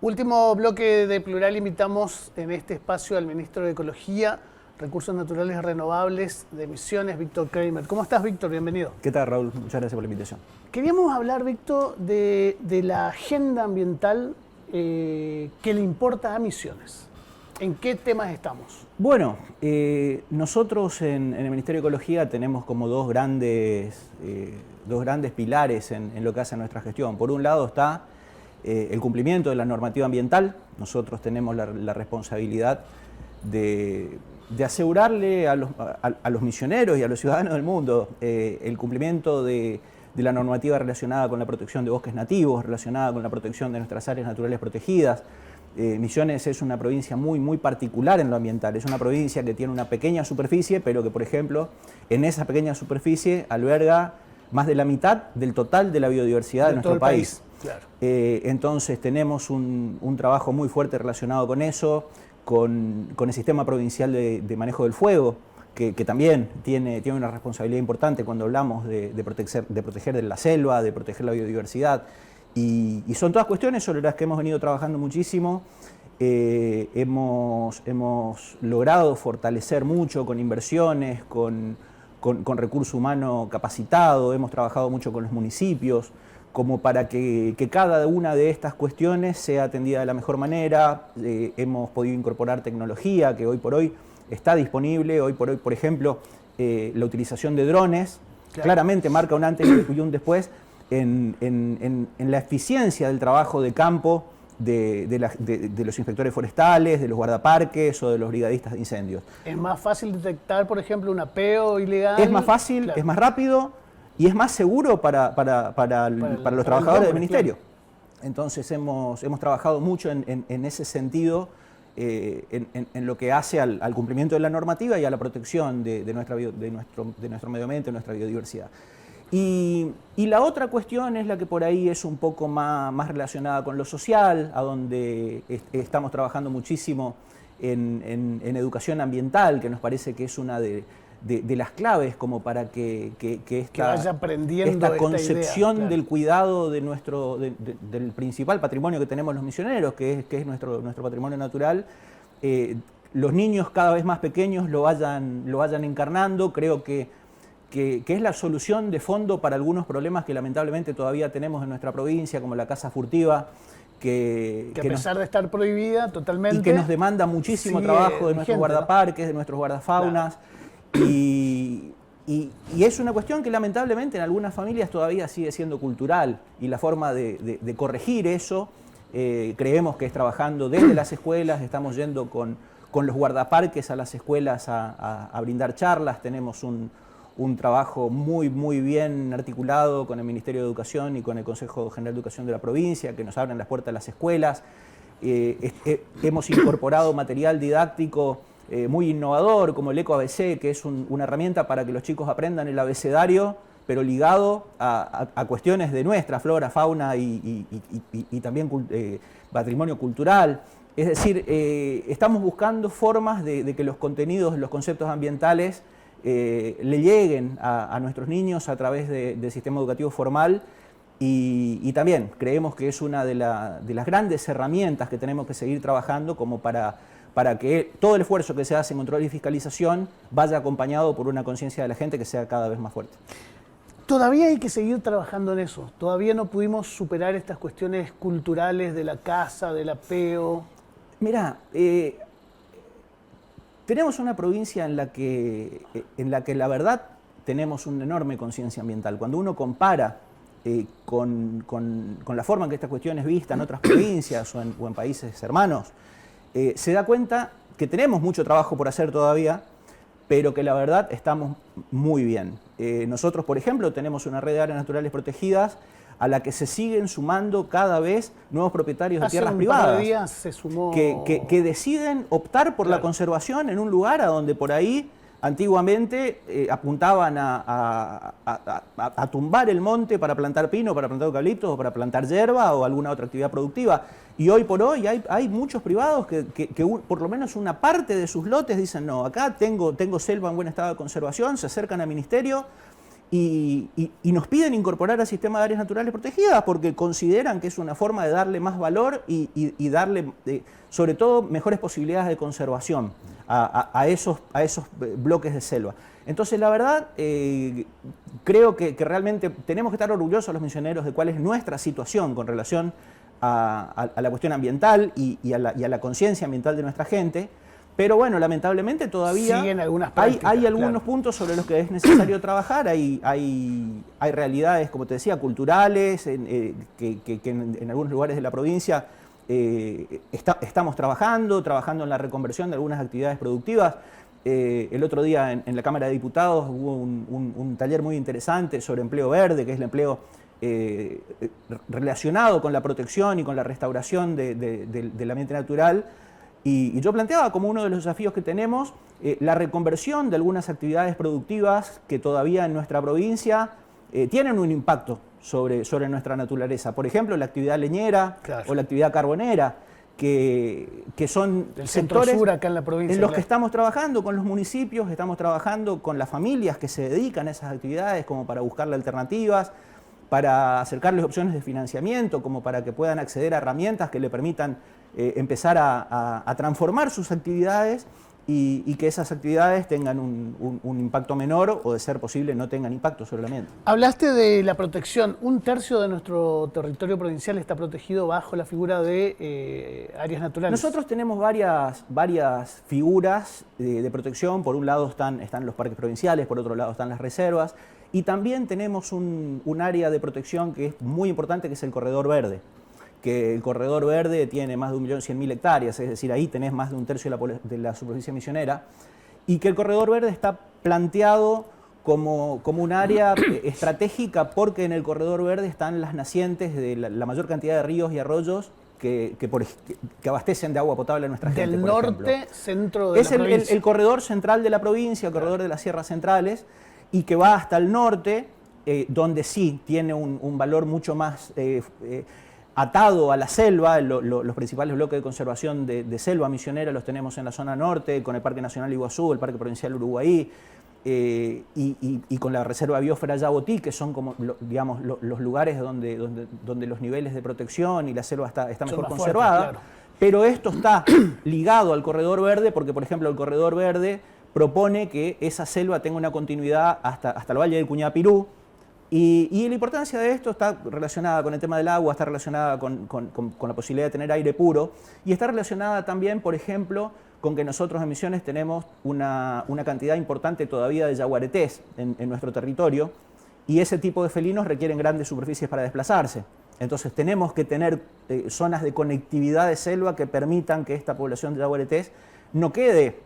Último bloque de Plural, invitamos en este espacio al ministro de Ecología, Recursos Naturales Renovables de Misiones, Víctor Kramer. ¿Cómo estás, Víctor? Bienvenido. ¿Qué tal, Raúl? Muchas gracias por la invitación. Queríamos hablar, Víctor, de la agenda ambiental que le importa a Misiones. ¿En qué temas estamos? Bueno, nosotros en el Ministerio de Ecología tenemos como dos grandes pilares en lo que hace nuestra gestión. Por un lado está el cumplimiento de la normativa ambiental. Nosotros tenemos la responsabilidad de asegurarle a los misioneros y a los ciudadanos del mundo el cumplimiento de la normativa relacionada con la protección de bosques nativos, relacionada con la protección de nuestras áreas naturales protegidas. Misiones es una provincia muy particular en lo ambiental. Es una provincia que tiene una pequeña superficie, pero que, por ejemplo, en esa pequeña superficie alberga más de la mitad del total de la biodiversidad de nuestro país. Claro. Entonces tenemos un trabajo muy fuerte relacionado con eso, con el sistema provincial de manejo del fuego, que también tiene una responsabilidad importante cuando hablamos de proteger de la selva, de proteger la biodiversidad. Y son todas cuestiones sobre las que hemos venido trabajando muchísimo. Hemos logrado fortalecer mucho con inversiones, con recurso humano capacitado, hemos trabajado mucho con los municipios, como para que cada una de estas cuestiones sea atendida de la mejor manera. Hemos podido incorporar tecnología que hoy por hoy está disponible. Hoy por hoy, por ejemplo, la utilización de drones claramente marca un antes y un después en la eficiencia del trabajo de campo de los inspectores forestales, de los guardaparques o de los brigadistas de incendios. ¿Es más fácil detectar, por ejemplo, un apeo ilegal? Es más fácil, claro. Es más rápido y es más seguro para los trabajadores del ministerio. Claro. Entonces hemos trabajado mucho en ese sentido, en lo que hace al cumplimiento de la normativa y a la protección de nuestro medio ambiente, de nuestra biodiversidad. Y la otra cuestión es la que por ahí es un poco más relacionada con lo social, a donde estamos trabajando muchísimo en educación ambiental, que nos parece que es una de las claves como para que vaya aprendiendo esta concepción idea, claro, del cuidado del principal patrimonio que tenemos los misioneros, que es nuestro patrimonio natural, los niños cada vez más pequeños lo vayan encarnando. Creo que es la solución de fondo para algunos problemas que lamentablemente todavía tenemos en nuestra provincia, como la caza furtiva, que a pesar de estar prohibida totalmente, y que nos demanda muchísimo trabajo de nuestros guardaparques, de nuestros guardafaunas, claro. Y es una cuestión que lamentablemente en algunas familias todavía sigue siendo cultural, y la forma de corregir eso creemos que es trabajando desde las escuelas. Estamos yendo con los guardaparques a las escuelas a brindar charlas. Tenemos un trabajo muy bien articulado con el Ministerio de Educación y con el Consejo General de Educación de la provincia, que nos abren las puertas de las escuelas. Hemos incorporado material didáctico muy innovador, como el Eco ABC, que es una herramienta para que los chicos aprendan el abecedario, pero ligado a cuestiones de nuestra flora, fauna y también patrimonio cultural. Es decir, estamos buscando formas de que los contenidos, los conceptos ambientales le lleguen a nuestros niños a través del sistema educativo formal, y también creemos que es una de las grandes herramientas que tenemos que seguir trabajando como para que todo el esfuerzo que se hace en control y fiscalización vaya acompañado por una conciencia de la gente que sea cada vez más fuerte. Todavía hay que seguir trabajando en eso. Todavía no pudimos superar estas cuestiones culturales de la caza, del apeo. Mirá, tenemos una provincia en la que la verdad tenemos una enorme conciencia ambiental. Cuando uno compara con la forma en que esta cuestión es vista en otras provincias o en países hermanos, se da cuenta que tenemos mucho trabajo por hacer todavía, pero que la verdad estamos muy bien. Nosotros, por ejemplo, tenemos una red de áreas naturales protegidas a la que se siguen sumando cada vez nuevos propietarios de tierras privadas. Hace un par de días se sumó que deciden optar por la conservación en un lugar a donde por ahí antiguamente apuntaban a tumbar el monte para plantar pino, para plantar eucaliptos o para plantar hierba o alguna otra actividad productiva. Y hoy por hoy hay muchos privados que por lo menos una parte de sus lotes dicen: no, acá tengo selva en buen estado de conservación, se acercan al ministerio y nos piden incorporar al sistema de áreas naturales protegidas porque consideran que es una forma de darle más valor y darle, sobre todo, mejores posibilidades de conservación a esos bloques de selva. Entonces, la verdad, creo que realmente tenemos que estar orgullosos los misioneros de cuál es nuestra situación con relación a la cuestión ambiental y a la conciencia ambiental de nuestra gente. Pero bueno, lamentablemente todavía hay algunos puntos sobre los que es necesario trabajar. Hay realidades, como te decía, culturales, que en algunos lugares de la provincia estamos trabajando en la reconversión de algunas actividades productivas. El otro día en la Cámara de Diputados hubo un taller muy interesante sobre empleo verde, que es el empleo relacionado con la protección y con la restauración del ambiente natural. Y yo planteaba como uno de los desafíos que tenemos la reconversión de algunas actividades productivas que todavía en nuestra provincia tienen un impacto sobre nuestra naturaleza. Por ejemplo, la actividad leñera, claro, o la actividad carbonera, que son el sectores sur acá en la provincia, en los claro, que estamos trabajando con los municipios, estamos trabajando con las familias que se dedican a esas actividades como para buscarle alternativas, para acercarles opciones de financiamiento, como para que puedan acceder a herramientas que le permitan empezar a transformar sus actividades y que esas actividades tengan un impacto menor o, de ser posible, no tengan impacto sobre el ambiente. Hablaste de la protección. 1/3 de nuestro territorio provincial está protegido bajo la figura de áreas naturales. Nosotros tenemos varias figuras de protección. Por un lado están los parques provinciales, por otro lado están las reservas, y también tenemos un área de protección que es muy importante, que es el Corredor Verde. Que el Corredor Verde tiene más de 1.100.000 hectáreas, es decir, ahí tenés más de 1/3 de la superficie misionera, y que el Corredor Verde está planteado como un área estratégica porque en el Corredor Verde están las nacientes de la mayor cantidad de ríos y arroyos que abastecen de agua potable a nuestra gente. Del norte, centro de la provincia. Es el corredor central de la provincia, el corredor de las sierras centrales, y que va hasta el norte, donde sí tiene un valor mucho más atado a la selva. Los principales bloques de conservación de selva misionera los tenemos en la zona norte, con el Parque Nacional Iguazú, el Parque Provincial Uruguay, y con la Reserva Biosfera Yabotí, que son como los lugares donde los niveles de protección y la selva está mejor conservada. Fuerte, claro. Pero esto está ligado al Corredor Verde porque, por ejemplo, el Corredor Verde propone que esa selva tenga una continuidad hasta el Valle del Cuñapirú. Y la importancia de esto está relacionada con el tema del agua, está relacionada con la posibilidad de tener aire puro, y está relacionada también, por ejemplo, con que nosotros en Misiones tenemos una cantidad importante todavía de yaguaretés en nuestro territorio, y ese tipo de felinos requieren grandes superficies para desplazarse. Entonces tenemos que tener zonas de conectividad de selva que permitan que esta población de yaguaretés no quede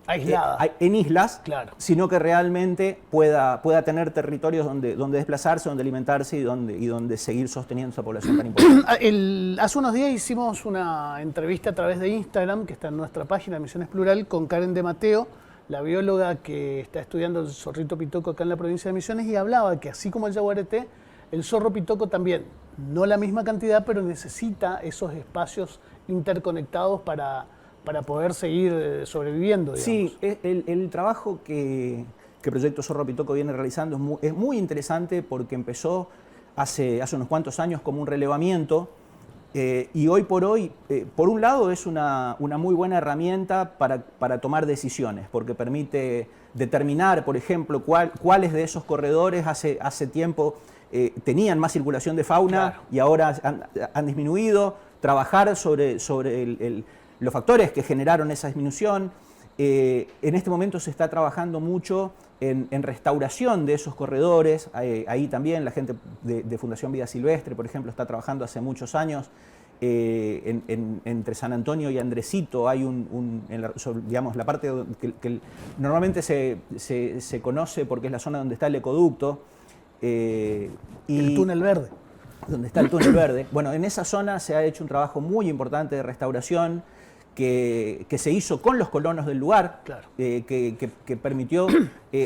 aislada en islas, claro, sino que realmente pueda tener territorios donde desplazarse, donde alimentarse y donde seguir sosteniendo esa población tan importante. Hace unos días hicimos una entrevista a través de Instagram, que está en nuestra página Misiones Plural, con Karen de Mateo, la bióloga que está estudiando el zorrito pitoco acá en la provincia de Misiones, y hablaba que así como el yaguareté, el zorro pitoco también, no la misma cantidad, pero necesita esos espacios interconectados para poder seguir sobreviviendo, digamos. Sí, el trabajo que Proyecto Zorro Pitoco viene realizando es muy interesante porque empezó hace unos cuantos años como un relevamiento, y hoy por hoy, por un lado, es una muy buena herramienta para tomar decisiones, porque permite determinar, por ejemplo, cuáles de esos corredores hace tiempo tenían más circulación de fauna, claro, y ahora han disminuido, trabajar sobre los factores que generaron esa disminución. En este momento se está trabajando mucho en restauración de esos corredores. Ahí también la gente de Fundación Vida Silvestre, por ejemplo, está trabajando hace muchos años. Entre San Antonio y Andresito hay la parte que normalmente se conoce porque es la zona donde está el ecoducto. El túnel verde. Donde está el túnel verde. Bueno, en esa zona se ha hecho un trabajo muy importante de restauración que se hizo con los colonos del lugar, claro, que permitió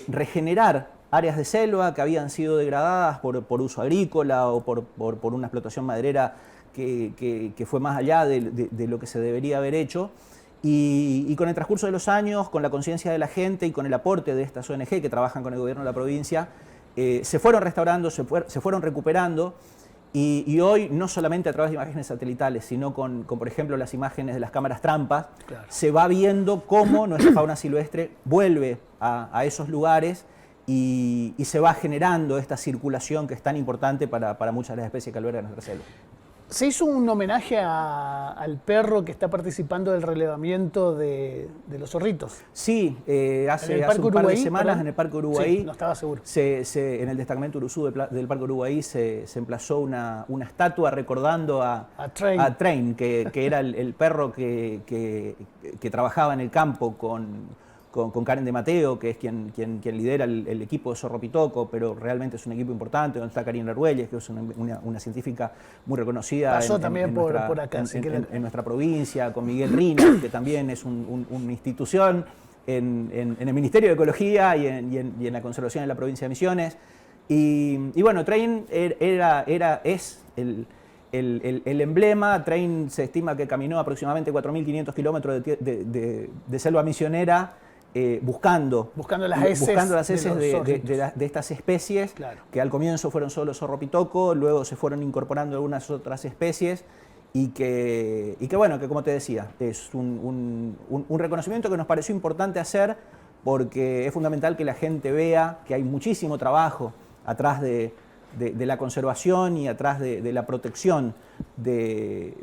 regenerar áreas de selva que habían sido degradadas por uso agrícola o por una explotación maderera que fue más allá de lo que se debería haber hecho. Y con el transcurso de los años, con la conciencia de la gente y con el aporte de estas ONG que trabajan con el gobierno de la provincia, se fueron restaurando, se fueron recuperando. Y hoy, no solamente a través de imágenes satelitales, sino con por ejemplo, las imágenes de las cámaras trampas, claro, se va viendo cómo nuestra fauna silvestre vuelve a esos lugares y se va generando esta circulación que es tan importante para muchas de las especies que albergan nuestra selva. Se hizo un homenaje al perro que está participando del relevamiento de los zorritos. Sí, hace un par de semanas en el Parque Uruguay. Sí, no estaba seguro. En el destacamento Uruzú del Parque Uruguay se emplazó una estatua recordando a Train, que era el perro que trabajaba en el campo con Karen de Mateo, que es quien lidera el equipo de Zorro Pitoco, pero realmente es un equipo importante, donde está Karina Argüelles, que es una científica muy reconocida. Pasó también por acá. En nuestra provincia, con Miguel Rina, que también es una institución en el Ministerio de Ecología y en la conservación de la provincia de Misiones. Y bueno, Train es el emblema. Train se estima que caminó aproximadamente 4.500 kilómetros de selva misionera, buscando las heces de estas especies, claro, que al comienzo fueron solo zorro pitoco, luego se fueron incorporando algunas otras especies y que bueno, que como te decía, es un reconocimiento que nos pareció importante hacer porque es fundamental que la gente vea que hay muchísimo trabajo atrás de la conservación y atrás de la protección de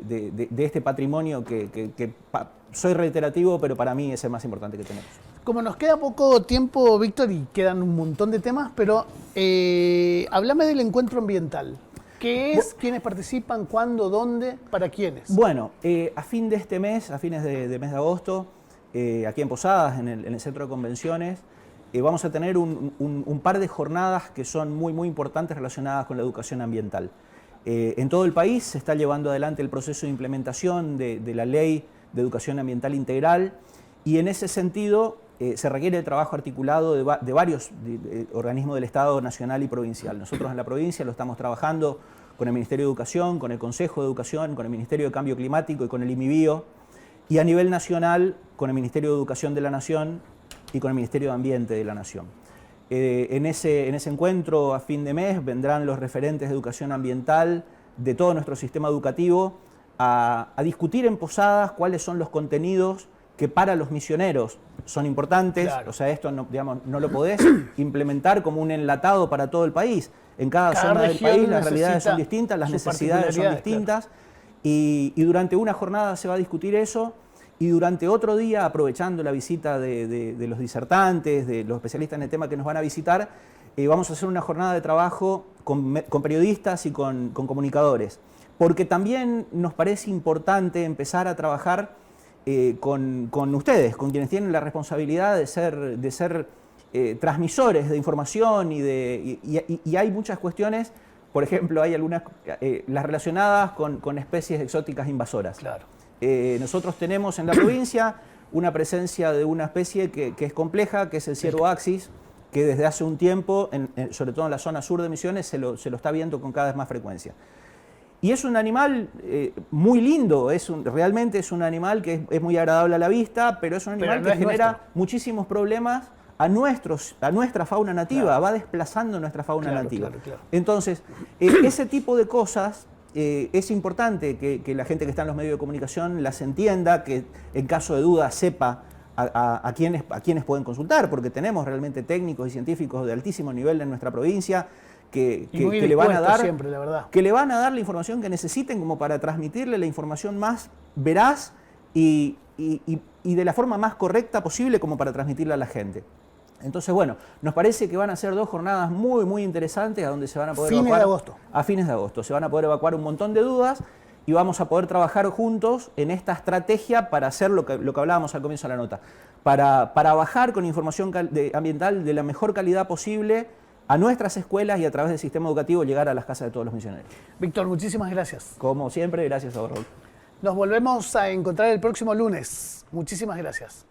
este patrimonio que soy reiterativo, pero para mí es el más importante que tenemos. Como nos queda poco tiempo, Víctor, y quedan un montón de temas, pero háblame del encuentro ambiental. ¿Qué es? ¿Quiénes participan? ¿Cuándo? ¿Dónde? ¿Para quiénes? Bueno, a fin de este mes, a fines de mes de agosto, aquí en Posadas, en el Centro de Convenciones, vamos a tener un par de jornadas que son muy, muy importantes relacionadas con la educación ambiental. En todo el país se está llevando adelante el proceso de implementación de la Ley de Educación Ambiental Integral y en ese sentido se requiere el trabajo articulado de varios organismos del Estado nacional y provincial. Nosotros en la provincia lo estamos trabajando con el Ministerio de Educación, con el Consejo de Educación, con el Ministerio de Cambio Climático y con el IMIBio, y a nivel nacional con el Ministerio de Educación de la Nación y con el Ministerio de Ambiente de la Nación. En ese encuentro a fin de mes vendrán los referentes de educación ambiental de todo nuestro sistema educativo a discutir en Posadas cuáles son los contenidos que para los misioneros son importantes. Claro. O sea, esto no lo podés implementar como un enlatado para todo el país. En cada zona del país las realidades son distintas, las necesidades son distintas, claro. Y durante una jornada se va a discutir eso. Y durante otro día, aprovechando la visita de los disertantes, de los especialistas en el tema que nos van a visitar, vamos a hacer una jornada de trabajo con periodistas y con comunicadores. Porque también nos parece importante empezar a trabajar con ustedes, con quienes tienen la responsabilidad de ser transmisores de información y hay muchas cuestiones, por ejemplo, hay algunas, las relacionadas con especies exóticas invasoras. Claro. Nosotros tenemos en la provincia una presencia de una especie que es compleja, que es el ciervo axis, que desde hace un tiempo, sobre todo en la zona sur de Misiones, se lo está viendo con cada vez más frecuencia. Y es un animal muy lindo, realmente es un animal que es muy agradable a la vista, pero es un animal que genera muchísimos problemas a nuestra fauna nativa, claro. Va desplazando nuestra fauna nativa. Claro. Entonces, ese tipo de cosas es importante que la gente que está en los medios de comunicación las entienda, que en caso de duda sepa a quiénes pueden consultar, porque tenemos realmente técnicos y científicos de altísimo nivel en nuestra provincia que le van a dar siempre, la verdad. Que le van a dar la información que necesiten como para transmitirle la información más veraz y de la forma más correcta posible como para transmitirla a la gente. Entonces, bueno, nos parece que van a ser 2 jornadas muy, muy interesantes a donde se van a poder evacuar. A fines de agosto. Se van a poder evacuar un montón de dudas y vamos a poder trabajar juntos en esta estrategia para hacer lo que hablábamos al comienzo de la nota. Para bajar con información ambiental de la mejor calidad posible a nuestras escuelas y a través del sistema educativo llegar a las casas de todos los misioneros. Víctor, muchísimas gracias. Como siempre, gracias a vos, Raúl. Nos volvemos a encontrar el próximo lunes. Muchísimas gracias.